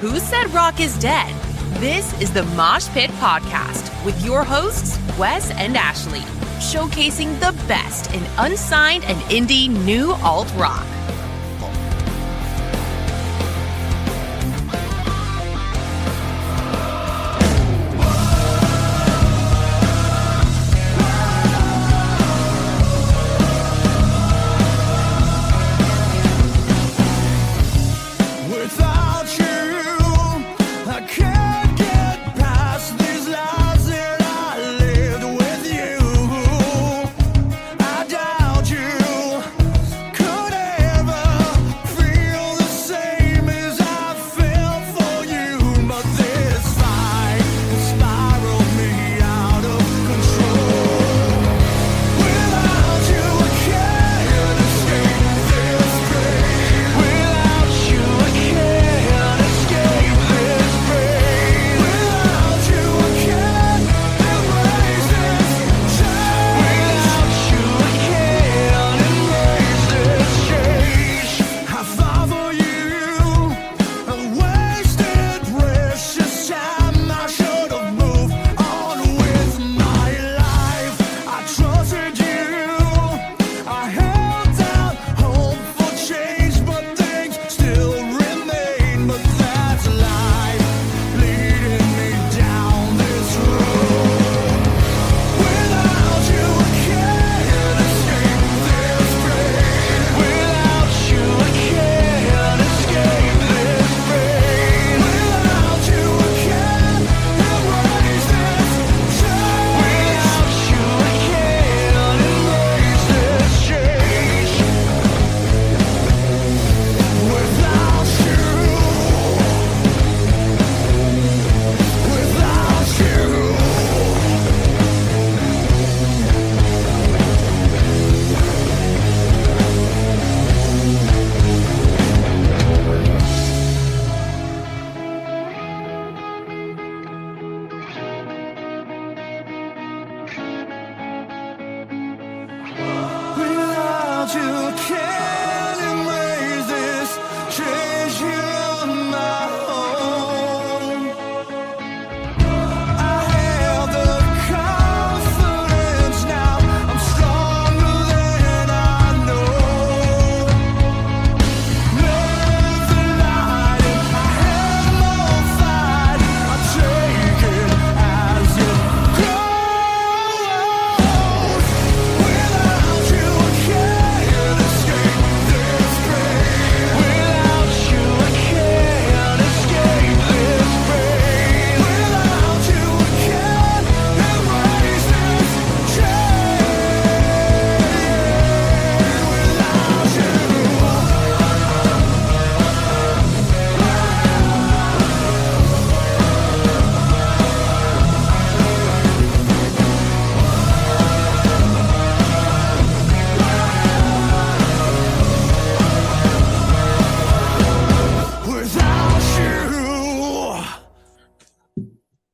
Who Said Rock is Dead? This is the Mosh Pit Podcast with your hosts, Wes and Ashley, showcasing the best in unsigned and indie new alt rock.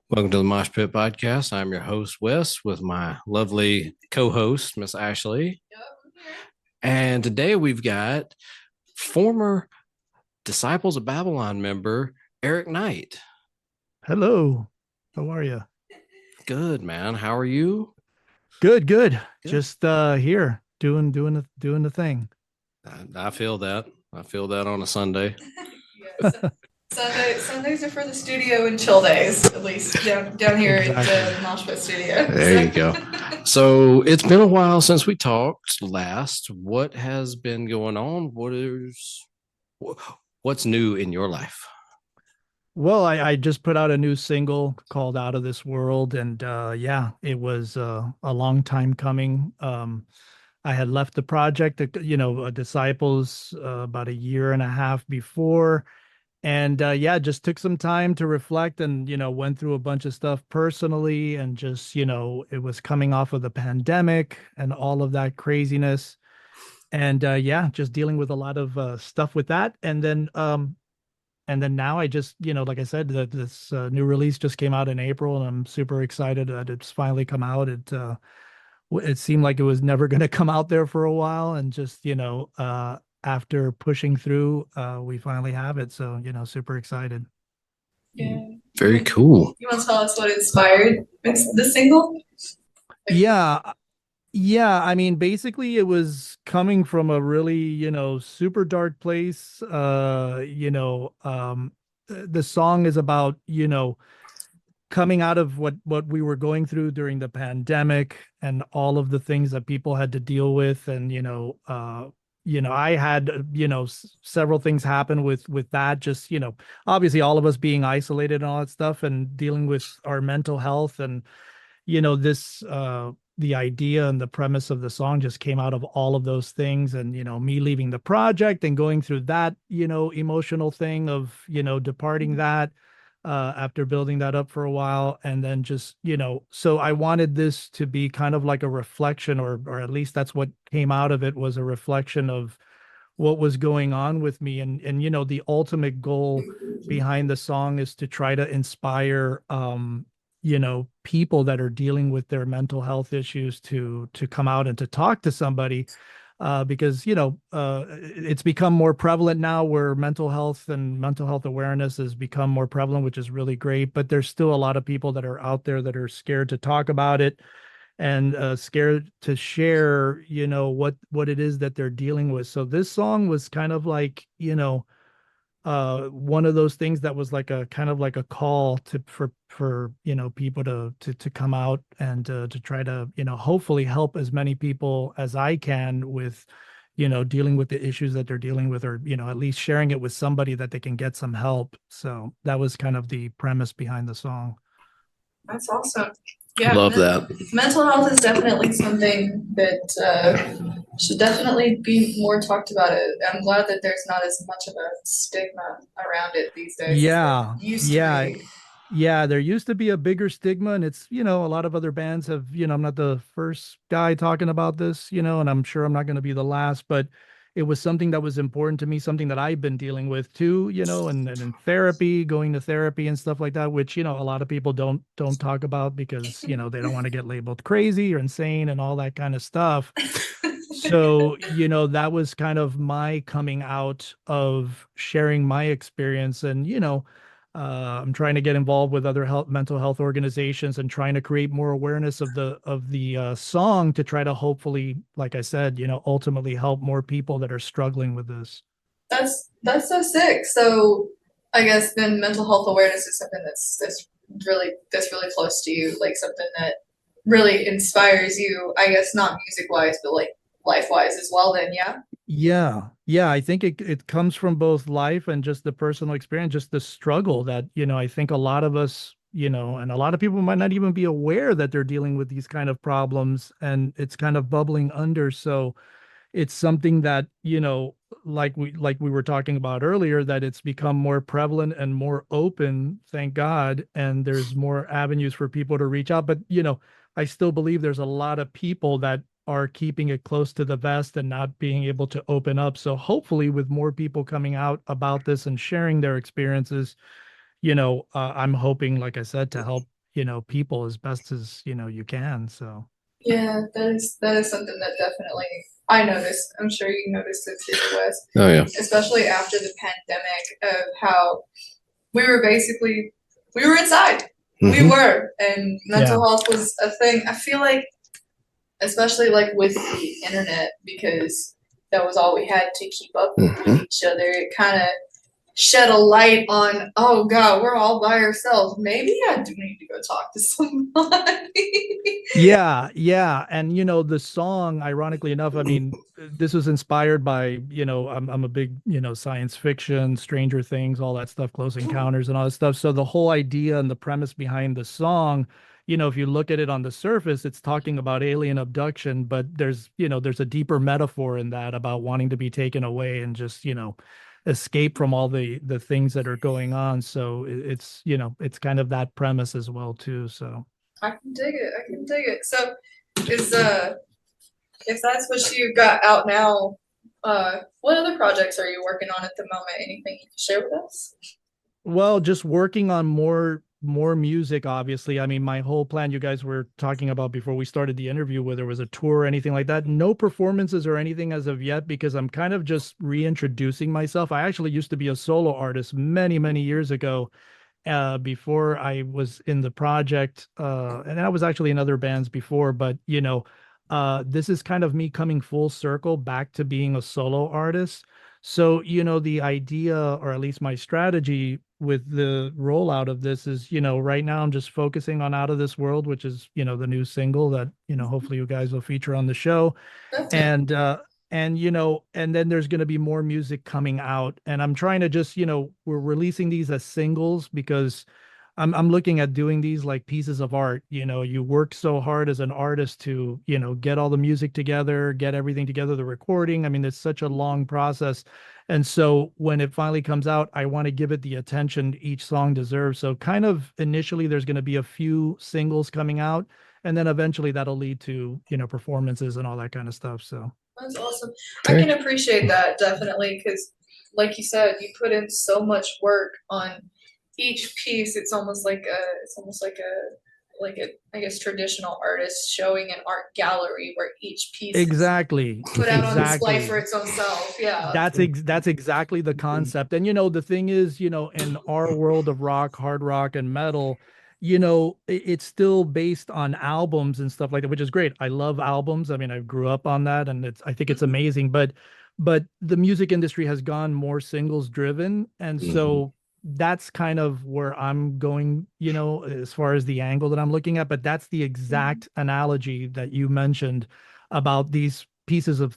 Welcome to the Mosh Pit Podcast. I'm your host, Wes, with my lovely co-host, Miss Ashley. And today we've got former Disciples of Babylon member, Eric Knight. Hello. How are you? Good, man. How are you? Good. Just here doing the thing. I feel that. I feel that on a Sunday. Yes. Sundays are for the studio and chill days, at least down here exactly. At the Mosh Pit studio. There you go. So it's been a while since we talked last. What has been going on? What's new in your life? Well, I just put out a new single called Out of This World. And it was a long time coming. I had left the project, Disciples about a year and a half before. And just took some time to reflect and, went through a bunch of stuff personally and just, it was coming off of the pandemic and all of that craziness. And just dealing with a lot of stuff with that. And then now I just, like I said, this new release just came out in April and I'm super excited that it's finally come out. It seemed like it was never going to come out there for a while. And just, after pushing through, we finally have it. So, super excited. Yeah. Very cool. You want to tell us what inspired the single? Yeah. Yeah, I mean, basically it was coming from a really, super dark place. The song is about, coming out of what we were going through during the pandemic and all of the things that people had to deal with. And, I had, several things happen with that, just, obviously all of us being isolated and all that stuff and dealing with our mental health. And this the idea and the premise of the song just came out of all of those things. And me leaving the project and going through that emotional thing of departing that after building that up for a while. And then just so I wanted this to be kind of like a reflection, or at least that's what came out of it, was a reflection of what was going on with me. And the ultimate goal behind the song is to try to inspire people that are dealing with their mental health issues to come out and to talk to somebody, because it's become more prevalent now, where mental health and mental health awareness has become more prevalent, which is really great. But there's still a lot of people that are out there that are scared to talk about it, and scared to share what it is that they're dealing with. So this song was kind of like one of those things that was like a kind of like a call for people to come out and to try to hopefully help as many people as I can with dealing with the issues that they're dealing with, or at least sharing it with somebody that they can get some help. So that was kind of the premise behind the song. That's awesome. Yeah, Love that. Mental health is definitely something that should definitely be more talked about. I'm glad that there's not as much of a stigma around it these days. Yeah, Used yeah. to be. Yeah, there used to be a bigger stigma, and it's, a lot of other bands have, I'm not the first guy talking about this, and I'm sure I'm not going to be the last, but it was something that was important to me, something that I've been dealing with too, and in therapy, going to therapy and stuff like that, which, a lot of people don't talk about because, they don't want to get labeled crazy or insane and all that kind of stuff. So, that was kind of my coming out of sharing my experience. And, I'm trying to get involved with other mental health organizations and trying to create more awareness of the song to try to hopefully, like I said, ultimately help more people that are struggling with this. That's so sick. So I guess then mental health awareness is something that's really close to you, like something that really inspires you. I guess not music wise, but like life wise as well. Then yeah. Yeah. I think it comes from both life and just the personal experience, just the struggle that, I think a lot of us, and a lot of people might not even be aware that they're dealing with these kind of problems, and it's kind of bubbling under. So it's something that, like we were talking about earlier, that it's become more prevalent and more open, thank God, and there's more avenues for people to reach out. But, I still believe there's a lot of people that are keeping it close to the vest and not being able to open up. So hopefully with more people coming out about this and sharing their experiences, I'm hoping, like I said, to help, people as best as, you can. So. Yeah, that is something that definitely I noticed. I'm sure you noticed it too, Wes. Oh yeah. Especially after the pandemic, of how we were inside. Mm-hmm. We were, and mental health was a thing. I feel like, especially like with the internet, because that was all we had to keep up with each other. It kind of shed a light on, oh God, we're all by ourselves. Maybe I do need to go talk to somebody. Yeah. And the song, ironically enough, I mean, this was inspired by, I'm a big, science fiction, Stranger Things, all that stuff, Close Encounters and all that stuff. So the whole idea and the premise behind the song, if you look at it on the surface, it's talking about alien abduction, but there's a deeper metaphor in that about wanting to be taken away and just, escape from all the things that are going on. So it's it's kind of that premise as well too. So I can dig it. So is if that's what you got out now, what other projects are you working on at the moment? Anything you can share with us? Well, just working on more music, obviously. I mean, my whole plan, you guys were talking about before we started the interview, whether it was a tour or anything like that. No performances or anything as of yet, because I'm kind of just reintroducing myself. I actually used to be a solo artist many, many years ago. before I was in the project, and I was actually in other bands before, but this is kind of me coming full circle back to being a solo artist. So, the idea, or at least my strategy with the rollout of this is, right now I'm just focusing on Out of This World, which is, the new single that, hopefully you guys will feature on the show. And and then there's going to be more music coming out, and I'm trying to just, we're releasing these as singles because I'm looking at doing these like pieces of art. You work so hard as an artist to, get all the music together, get everything together, the recording. I mean, it's such a long process. And so when it finally comes out, I want to give it the attention each song deserves. So kind of initially there's going to be a few singles coming out, and then eventually that'll lead to, performances and all that kind of stuff. So that's awesome. I can appreciate that definitely, because like you said, you put in so much work on each piece. It's almost like a I guess traditional artist showing an art gallery where each piece exactly is put out on display for its own self. Yeah. That's exactly the concept. And the thing is, in our world of rock, hard rock, and metal, it's still based on albums and stuff like that, which is great. I love albums. I mean, I grew up on that, and I think it's amazing. But the music industry has gone more singles driven, and so that's kind of where I'm going, as far as the angle that I'm looking at. But that's the exact analogy that you mentioned about these pieces of,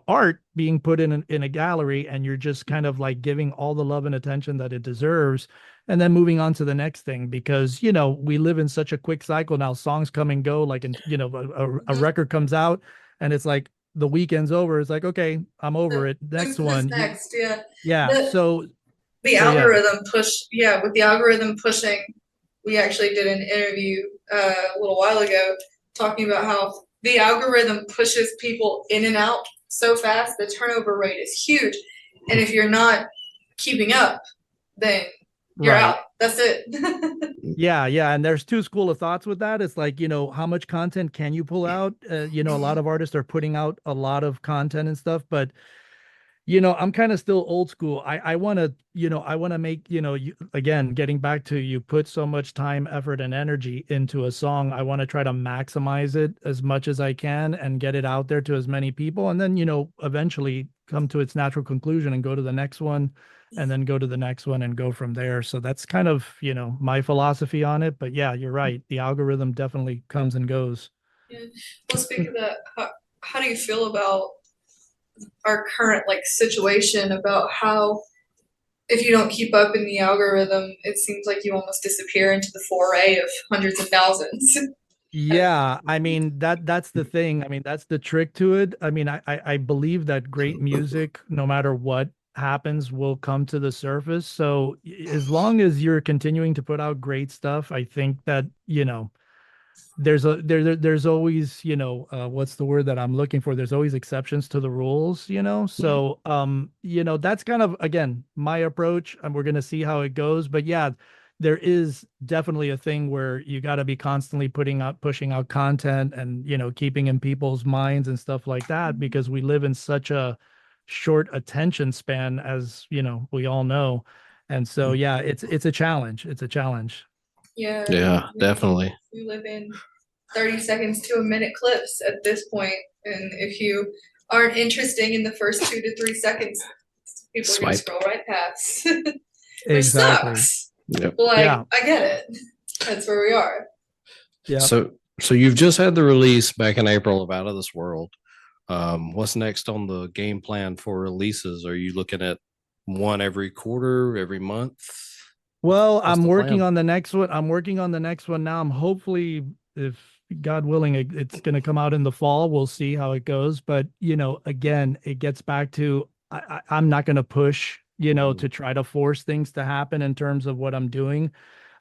art being put in a gallery, and you're just kind of like giving all the love and attention that it deserves, and then moving on to the next thing, because we live in such a quick cycle now. Songs come and go, like, a record comes out and it's like the weekend's over, it's like, okay, I'm over it, next one. Next, yeah. Yeah. So the algorithm with the algorithm pushing, we actually did an interview a little while ago talking about how the algorithm pushes people in and out so fast, the turnover rate is huge, and if you're not keeping up, then you're out. That's it. Yeah, and there's two school of thoughts with that. It's like, how much content can you pull out? A lot of artists are putting out a lot of content and stuff, but I'm kind of still old school. I want to, I want to make, again, getting back to, you put so much time, effort, and energy into a song. I want to try to maximize it as much as I can and get it out there to as many people. And then, eventually come to its natural conclusion and go to the next one, and then go to the next one and go from there. So that's kind of, my philosophy on it. But yeah, you're right. The algorithm definitely comes and goes. Yeah. Well, speaking of that, how do you feel about our current situation about how if you don't keep up in the algorithm, it seems like you almost disappear into the foray of hundreds of thousands? Yeah, I mean, that's the thing. I mean, that's the trick to it. I mean, I believe that great music, no matter what happens, will come to the surface. So as long as you're continuing to put out great stuff, I think that, there's always, what's the word that I'm looking for? There's always exceptions to the rules, So that's kind of, again, my approach, and we're gonna see how it goes. But yeah, there is definitely a thing where you got to be constantly pushing out content, and keeping in people's minds and stuff like that, because we live in such a short attention span, as we all know. And so yeah, it's a challenge. It's a challenge. Yeah, definitely. We live in 30 seconds to a minute clips at this point, and if you aren't interesting in the first 2 to 3 seconds, people are going to scroll right past. Which Exactly. sucks. Yep. I get it. That's where we are. Yeah. So you've just had the release back in April of Out of This World. What's next on the game plan for releases? Are you looking at one every quarter, every month? Well, I'm working on the next one. I'm working on the next one now. I'm hopefully, if God willing, it's going to come out in the fall. We'll see how it goes. But, again, it gets back to, I'm not going to push, to try to force things to happen in terms of what I'm doing.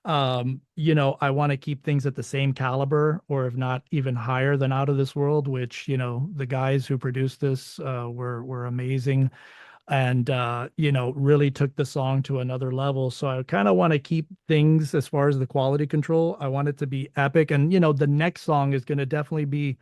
I want to keep things at the same caliber, or if not even higher than Out of This World, which, the guys who produced this were amazing, and really took the song to another level. So I kind of want to keep things, as far as the quality control, I want it to be epic. And the next song is going to definitely be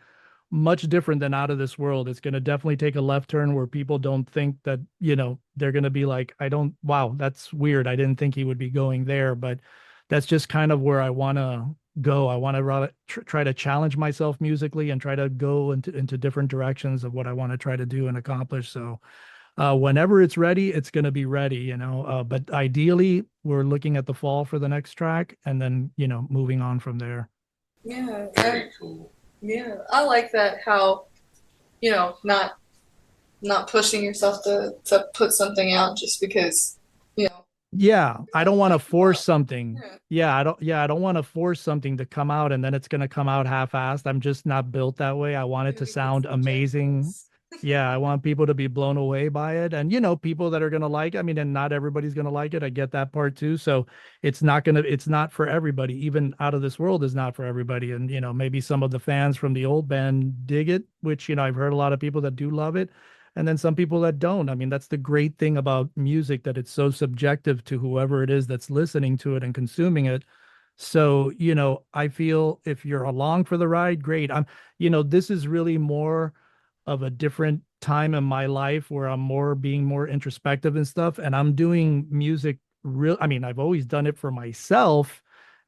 much different than Out of This World. It's going to definitely take a left turn where people don't think that, they're going to be like, wow, that's weird, I didn't think he would be going there. But that's just kind of where I want to go. I want to try to challenge myself musically and try to go into different directions of what I want to try to do and accomplish. So whenever it's ready, it's going to be ready, but ideally we're looking at the fall for the next track and then, moving on from there. Yeah. Very cool. Yeah. I like that, how, not pushing yourself to put something out just because, Yeah, I don't want to force something. Yeah, I don't want to force something to come out and then it's going to come out half-assed. I'm just not built that way. I want it to sound amazing. Yeah, I want people to be blown away by it. And people that are going to like, I mean, and not everybody's going to like it. I get that part too. So it's not for everybody. Even Out of This World is not for everybody. And maybe some of the fans from the old band dig it, which I've heard a lot of people that do love it, and then some people that don't. I mean, that's the great thing about music, that it's so subjective to whoever it is that's listening to it and consuming it. So, I feel if you're along for the ride, great. This is really more of a different time in my life where I'm being more introspective and stuff. And I'm doing music I mean, I've always done it for myself.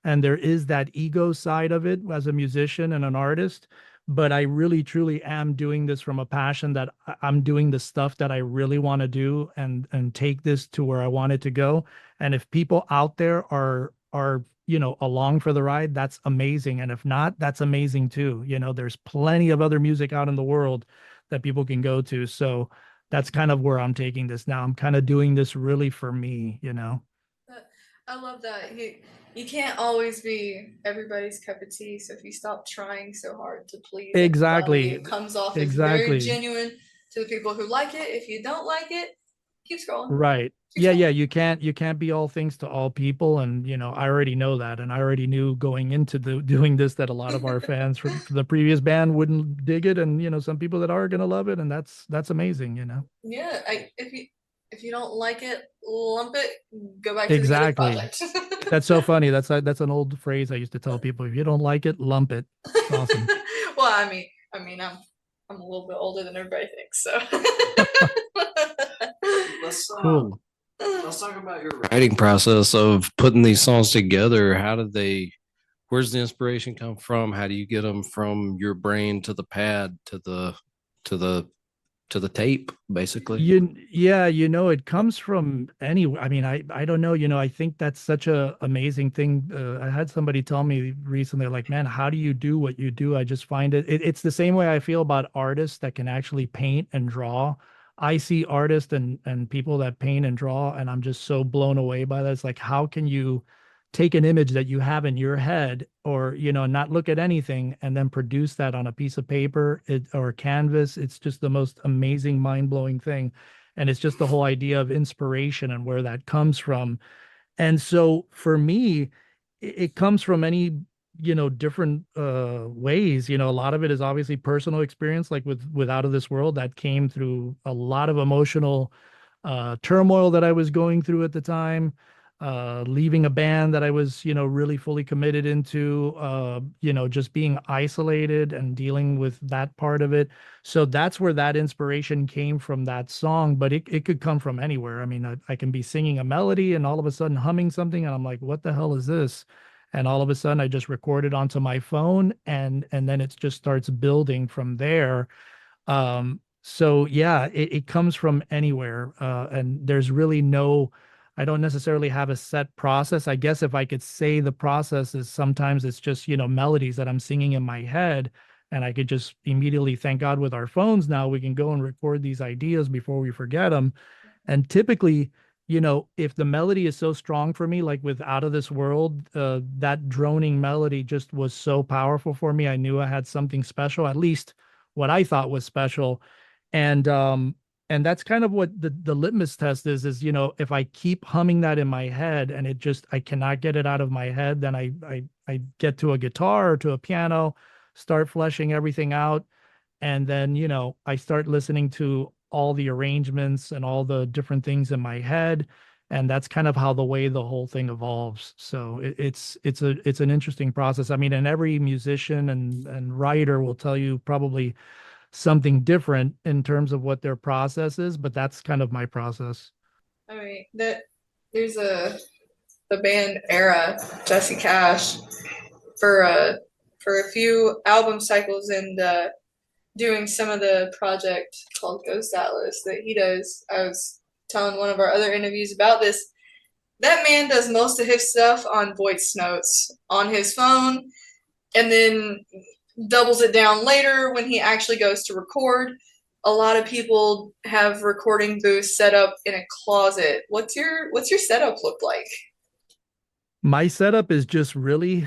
And there is that ego side of it as a musician and an artist, but I really truly am doing this from a passion, that I'm doing the stuff that I really want to do and take this to where I want it to go. And if people out there are along for the ride, that's amazing. And if not, that's amazing too. There's plenty of other music out in the world that people can go to. So that's kind of where I'm taking this now. I'm kind of doing this really for me. I love that. You can't always be everybody's cup of tea. So if you stop trying so hard to please everybody, it comes off as very genuine to the people who like it. If you don't like it, keep scrolling. Right. Yeah. You can't be all things to all people. And, I already know that. And I already knew going into doing this that a lot of our fans from the previous band wouldn't dig it. And, some people that are going to love it. And that's amazing, Yeah. If you don't like it, lump it, go back to the other project. That's so funny. That's an old phrase I used to tell people. If you don't like it, lump it. It's awesome. Well, I mean, I'm a little bit older than everybody thinks, so. Cool. Let's talk about your writing process of putting these songs together. Where's the inspiration come from? How do you get them from your brain to the pad to the tape, basically? It comes from anywhere. I mean, I don't know, I think that's such a amazing thing. I had somebody tell me recently, like, man, how do you do what you do? I just find it's the same way I feel about artists that can actually paint and draw. I see artists and people that paint and draw, and I'm just so blown away by that. It's like, how can you take an image that you have in your head, or not look at anything, and then produce that on a piece of paper or canvas? It's just the most amazing, mind-blowing thing. And it's just the whole idea of inspiration and where that comes from. And so for me, it comes from any different ways. A lot of it is obviously personal experience, like with Out of This World. That came through a lot of emotional turmoil that I was going through at the time, leaving a band that I was, really fully committed into, just being isolated and dealing with that part of it. So that's where that inspiration came from, that song. But it could come from anywhere. I mean, I can be singing a melody and all of a sudden humming something, and I'm like, what the hell is this? And all of a sudden I just record it onto my phone, and then it just starts building from there. So yeah, it comes from anywhere. And there's really I don't necessarily have a set process. I guess if I could say the process is, sometimes it's just, melodies that I'm singing in my head, and I could just immediately, thank God with our phones now, we can go and record these ideas before we forget them. And typically, if the melody is so strong for me, like with Out of This World, that droning melody just was so powerful for me. I knew I had something special, at least what I thought was special. And that's kind of what the litmus test is, if I keep humming that in my head and I cannot get it out of my head, then I get to a guitar or to a piano, start fleshing everything out. And then, I start listening to all the arrangements and all the different things in my head. And that's kind of how the whole thing evolves. So it's an interesting process. I mean, and every musician and writer will tell you probably something different in terms of what their process is, but that's kind of my process. I mean, there's the band era, Jesse Cash, for a few album cycles and doing some of the project called Ghost Atlas that he does. I was telling one of our other interviews about this. That man does most of his stuff on voice notes on his phone and then doubles it down later when he actually goes to record. A lot of people have recording booths set up in a closet. What's your setup look like? My setup is just really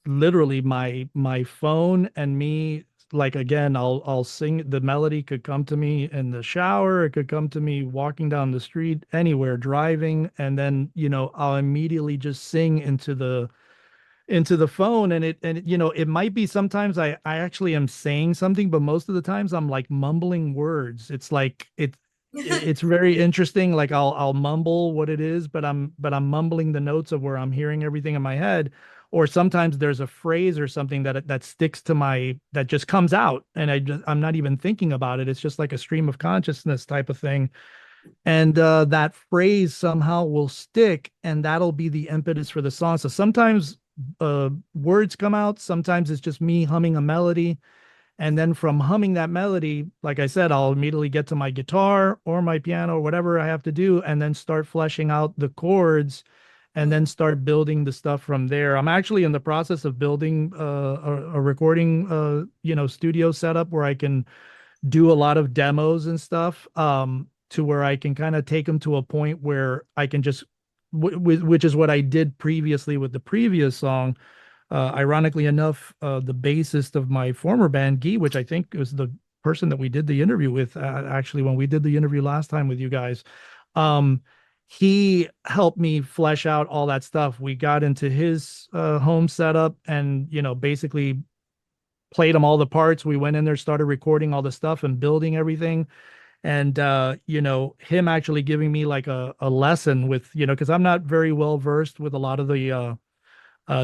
literally my phone and me. Like, again, I'll sing, the melody could come to me in the shower, it could come to me walking down the street, anywhere, driving, and then, I'll immediately just sing into the phone. And it might be sometimes I actually am saying something, but most of the times I'm like mumbling words. It's like it's very interesting. Like I'll mumble what it is, but I'm mumbling the notes of where I'm hearing everything in my head. Or sometimes there's a phrase or something that sticks to that just comes out, and I'm not even thinking about it. It's just like a stream of consciousness type of thing. And that phrase somehow will stick, and that'll be the impetus for the song. So sometimes words come out, sometimes it's just me humming a melody, and then from humming that melody, like I said, I'll immediately get to my guitar or my piano or whatever I have to do, and then start fleshing out the chords, and then start building the stuff from there. I'm actually in the process of building a recording studio setup where I can do a lot of demos and stuff, to where I can kind of take them to a point where I can just, which is what I did previously with the previous song. Ironically enough, the bassist of my former band, Guy, which I think was the person that we did the interview with, actually, when we did the interview last time with you guys, he helped me flesh out all that stuff. We got into his home setup and, basically played him all the parts. We went in there, started recording all the stuff and building everything. And him actually giving me like a lesson with, because I'm not very well versed with a lot of the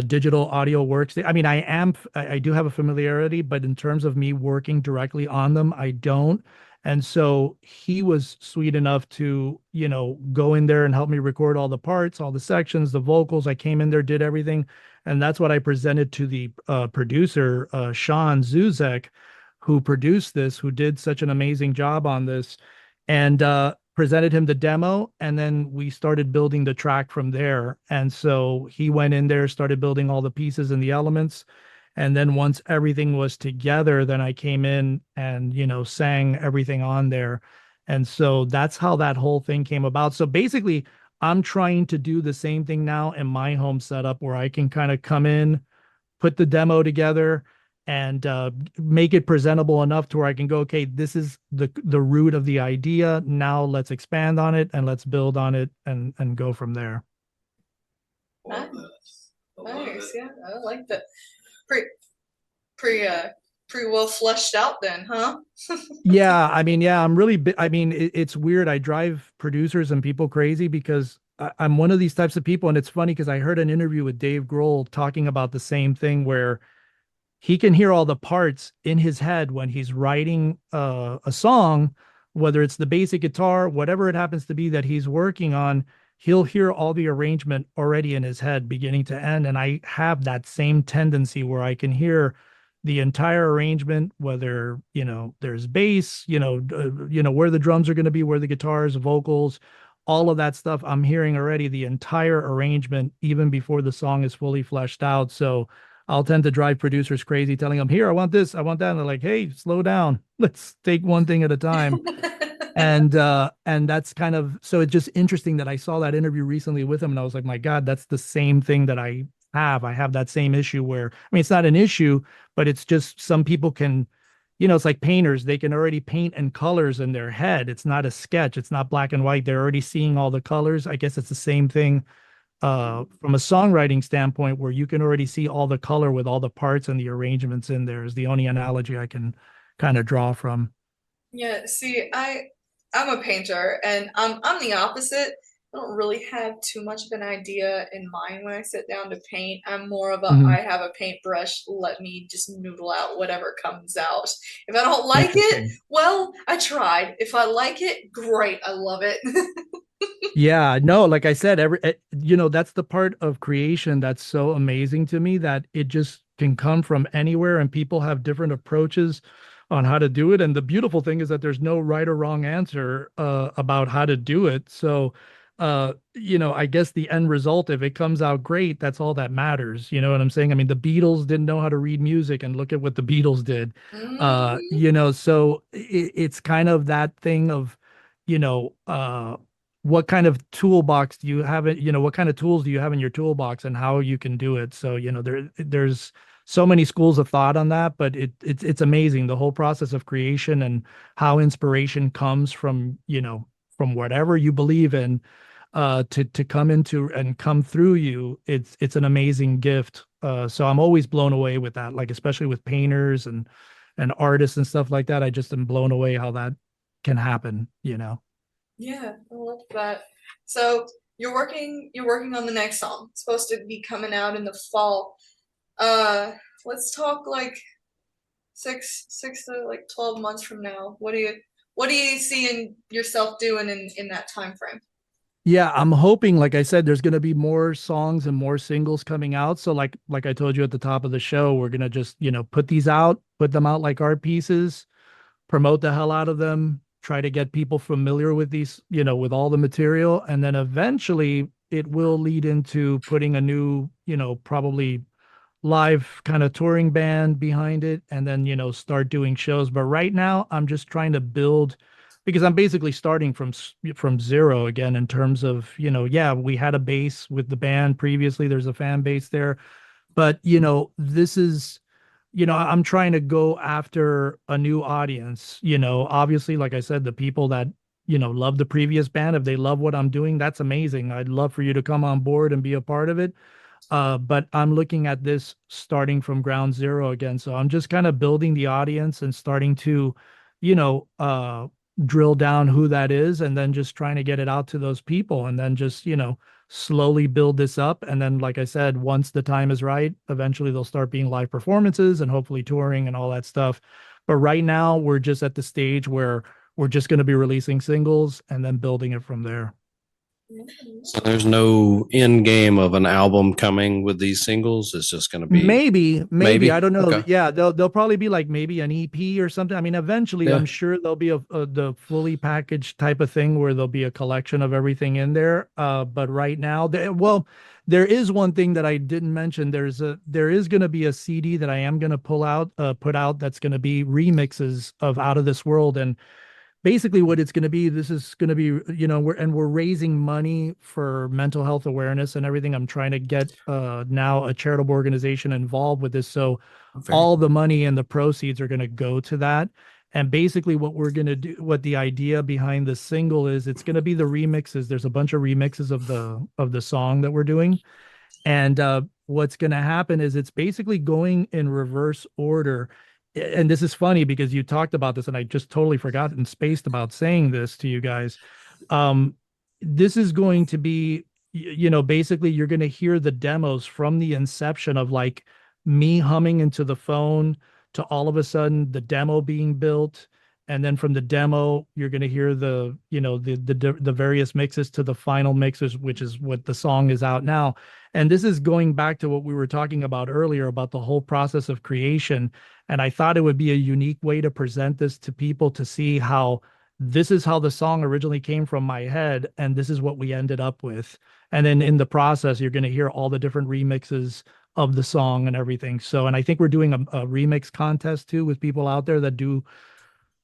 digital audio works. I mean, I do have a familiarity, but in terms of me working directly on them, I don't. And so he was sweet enough to, go in there and help me record all the parts, all the sections, the vocals. I came in there, did everything. And that's what I presented to the producer, Sean Zuzek, who produced this, who did such an amazing job on this, and presented him the demo. And then we started building the track from there. And so he went in there, started building all the pieces and the elements. And then once everything was together, then I came in and, sang everything on there. And so that's how that whole thing came about. So basically, I'm trying to do the same thing now in my home setup, where I can kind of come in, put the demo together, and make it presentable enough to where I can go, okay, this is the root of the idea. Now let's expand on it and let's build on it and go from there. Nice. Yeah, I like that. Pretty well fleshed out then, huh? Yeah, I mean, I'm really, I mean, it's weird. I drive producers and people crazy because I'm one of these types of people. And it's funny because I heard an interview with Dave Grohl talking about the same thing, where he can hear all the parts in his head when he's writing a song, whether it's the basic guitar, whatever it happens to be that he's working on. He'll hear all the arrangement already in his head, beginning to end. And I have that same tendency where I can hear the entire arrangement, whether, there's bass, where the drums are going to be, where the guitars, vocals, all of that stuff. I'm hearing already the entire arrangement even before the song is fully fleshed out. So I'll tend to drive producers crazy, telling them, here, I want this, I want that. And they're like, hey, slow down. Let's take one thing at a time. And that's kind of, so it's just interesting that I saw that interview recently with him, and I was like, my God, that's the same thing that I have that same issue where, I mean, it's not an issue, but it's just some people can, it's like painters, they can already paint in colors in their head. It's not a sketch. It's not black and white. They're already seeing all the colors. I guess it's the same thing from a songwriting standpoint, where you can already see all the color with all the parts and the arrangements in there, is the only analogy I can kind of draw from. Yeah, see, I'm a painter, and I'm the opposite. I don't really have too much of an idea in mind when I sit down to paint. I'm more of a, I have a paintbrush, let me just noodle out whatever comes out. If I don't like it, well, I tried. If I like it, great, I love it. Yeah, no, like I said, that's the part of creation that's so amazing to me, that it just can come from anywhere and people have different approaches on how to do it. And the beautiful thing is that there's no right or wrong answer about how to do it. So, I guess the end result, if it comes out great, that's all that matters. You know what I'm saying? I mean, the Beatles didn't know how to read music, and look at what the Beatles did. Mhm. So it's kind of that thing of, you know, what kind of toolbox do you have it, what kind of tools do you have in your toolbox and how you can do it. So, there's so many schools of thought on that, but it's amazing, the whole process of creation and how inspiration comes from, from whatever you believe in, to come into and come through you. It's an amazing gift. So I'm always blown away with that, like especially with painters and artists and stuff like that. I just am blown away how that can happen. Yeah, I love that. So you're working on the next song. It's supposed to be coming out in the fall. Uh, let's talk like six to like 12 months from now. What do you see in yourself doing in that time frame? Yeah, I'm hoping, like I said, there's going to be more songs and more singles coming out. So like I told you at the top of the show, we're going to just, put them out like art pieces, promote the hell out of them, try to get people familiar with these, with all the material, and then eventually it will lead into putting a new, probably live kind of touring band behind it, and then start doing shows. But right now I'm just trying to build, because I'm basically starting from zero again, in terms of, yeah, we had a base with the band previously, there's a fan base there, but this is, I'm trying to go after a new audience. Obviously, like I said, the people that love the previous band, if they love what I'm doing, that's amazing. I'd love for you to come on board and be a part of it. But I'm looking at this starting from ground zero again. So I'm just kind of building the audience and starting to, you know, uh, drill down who that is, and then just trying to get it out to those people, and then just, slowly build this up. And then, like I said, once the time is right, eventually they'll start being live performances and hopefully touring and all that stuff. But right now, we're just at the stage where we're just going to be releasing singles and then building it from there. So there's no end game of an album coming with these singles. It's just going to be Maybe I maybe. don't know. Okay. Yeah, they'll probably be like maybe an EP or something. I mean, eventually, I'm Yeah. sure there'll be the fully packaged type of thing where there'll be a collection of everything in there. But right now, there is one thing that I didn't mention. There is going to be a CD that I am going to put out, that's going to be remixes of Out of This World. And basically what it's going to be, this is going to be, we're raising money for mental health awareness and everything. I'm trying to get now a charitable organization involved with this, so Very all cool. the money and the proceeds are going to go to that. And basically what we're going to do, what the idea behind the single is, it's going to be the remixes. There's a bunch of remixes of the song that we're doing. And what's going to happen is it's basically going in reverse order. And this is funny because you talked about this, and I just totally forgot and spaced about saying this to you guys. Um, this is going to be, basically you're going to hear the demos from the inception of like me humming into the phone to all of a sudden the demo being built. And then from the demo, you're going to hear the various mixes to the final mixes, which is what the song is out now. And this is going back to what we were talking about earlier about the whole process of creation. And I thought it would be a unique way to present this to people, to see how this is how the song originally came from my head, and this is what we ended up with. And then in the process, you're going to hear all the different remixes of the song and everything. So, and I think we're doing a remix contest too, with people out there that do,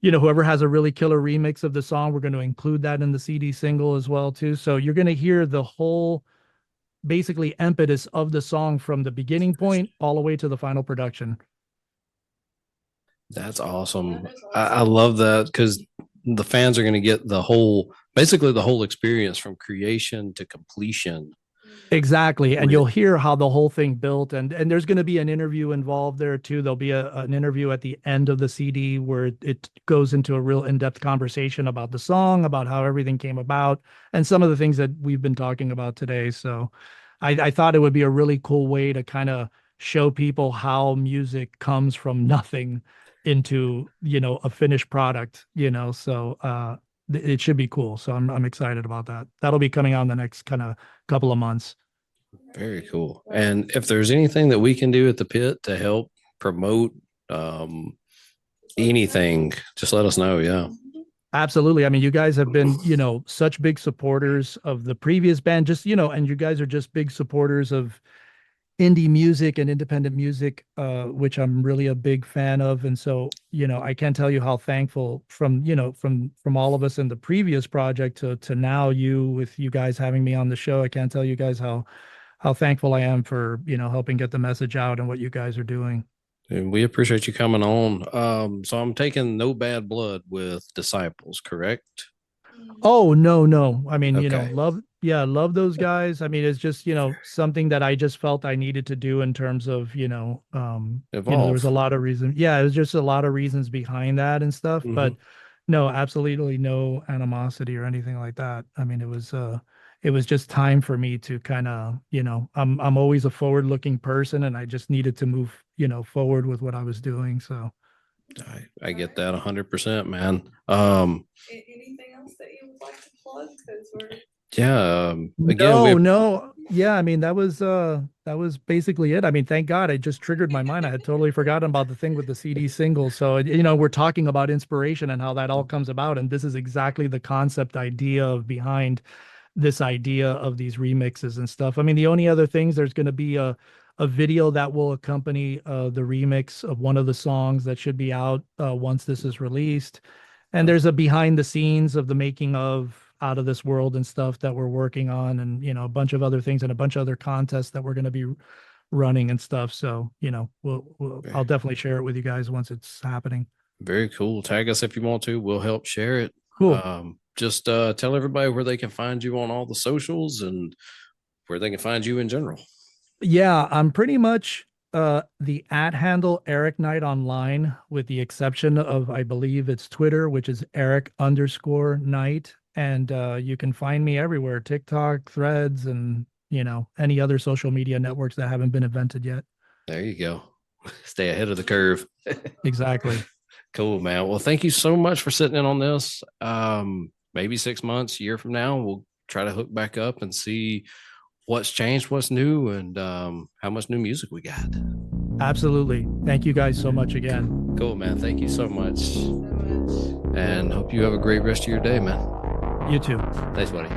whoever has a really killer remix of the song, we're going to include that in the CD single as well too. So you're going to hear the whole basically impetus of the song from the beginning point all the way to the final production. That's awesome. That is I awesome. love that because the fans are going to get basically the whole experience from creation to completion. Exactly. And With you'll hear how the whole thing built. And there's going to be an interview involved there too. There'll be an interview at the end of the CD where it goes into a real in-depth conversation about the song, about how everything came about, and some of the things that we've been talking about today. So I thought it would be a really cool way to kind of show people how music comes from nothing into, a finished product. So it should be cool. So I'm excited about that. That'll be coming out in the next kind of couple of months. Very cool. And if there's anything that we can do at the pit to help promote anything, just let us know. Yeah. Absolutely. I mean, you guys have been, such big supporters of the previous band, just, and you guys are just big supporters of indie music and independent music, which I'm really a big fan of. And so, I can't tell you how thankful from all of us in the previous project to now with you guys having me on the show. I can't tell you guys how thankful I am for, helping get the message out and what you guys are doing. And we appreciate you coming on. So I'm taking no bad blood with Disciples, correct? Oh, no. I mean, Okay. love those guys. I mean, it's just, something that I just felt I needed to do in terms of, there was a lot of reasons. Yeah, it was just a lot of reasons behind that and stuff. But no, absolutely no animosity or anything like that. I mean, it was just time for me to kind of, I'm always a forward-looking person, and I just needed to move, forward with what I was doing. So I get that 100%, man. Anything else that you would like to plug? Because we're again, no. Yeah, I mean, that was basically it. I mean, thank God it just triggered my mind. I had totally forgotten about the thing with the CD single. So, we're talking about inspiration and how that all comes about. And this is exactly the concept idea behind this idea of these remixes and stuff. I mean, the only other things, there's going to be a video that will accompany the remix of one of the songs that should be out once this is released. And there's a behind the scenes of the making of Out of This World and stuff that we're working on, and a bunch of other things and a bunch of other contests that we're going to be running and stuff. So, I'll definitely share it with you guys once it's happening. Very cool. Tag us if you want to. We'll help share it. Cool. Just tell everybody where they can find you on all the socials and where they can find you in general. Yeah, I'm pretty much the @handle Eric Knight online, with the exception of, I believe it's Twitter, which is Eric_Knight. And you can find me everywhere: TikTok, Threads, and any other social media networks that haven't been invented yet. There you go. Stay ahead of the curve. Exactly. Cool, man. Well, thank you so much for sitting in on this. Maybe 6 months, a year from now, we'll try to hook back up and see what's changed, what's new, and how much new music we got. Absolutely. Thank you guys so much again. Cool, man. Thank you so much. And hope you have a great rest of your day, man. You too. Thanks, buddy.